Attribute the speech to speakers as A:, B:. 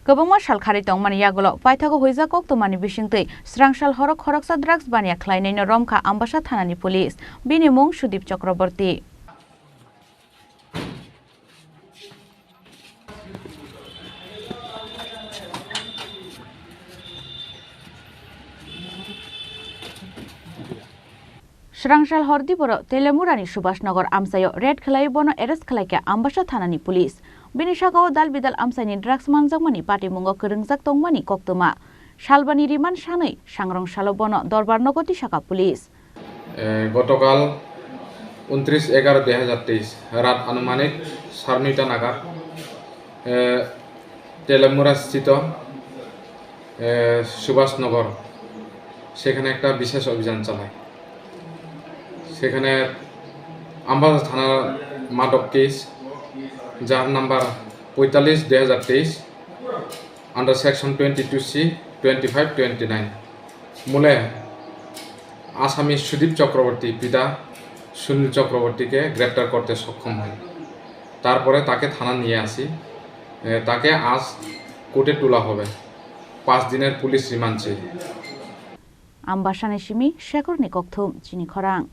A: Gobongma Shalkhari Tongmani Yagolo, Paithago Huizakok to Mani Bishingte, Srangsal Horo Khorang drugs Baniya Khlainai no Romkha Ambassa Thanani police, Biniya Sudip Chakraborty. Srangsal Hordiporo, Telemurani Subhashnagar Amsayo, Red Khlai Bono Arrest Khlaike Ambassa Thanani police. Binishago Dal Bidal Amsani drugs manjangmani Pati Mungo Khorang Tongmani Koktoma. Shalbani Riman Shanai, Shangrong Shalobono, Dorbar Nogoti Shaka police.
B: গতকাল 29/11/2023 রাত আনুমানিক 9:30 নাগাদ তেলেমুরা স্থিত সুভাষনগর সেখানে একটা বিশেষ অভিযান চালায়। সেখানে আম্বাসা থানার মাদক কেস যার নাম্বার 45/2023 আন্ডার সেকশন 22C 25-29 মূলে আসামি সুদীপ চক্রবর্তী পিতা সুনীল চক্রবর্তীকে গ্রেপ্তার করতে সক্ষম হয়। তারপরে তাকে থানা নিয়ে আসি। তাকে আজ কোর্টে তোলা হবে। 5 দিনের পুলিশ রিমান্ড চেয়ে।
A: Ambassa Neshimi, Shekur Nikokthum, Chini Khorang.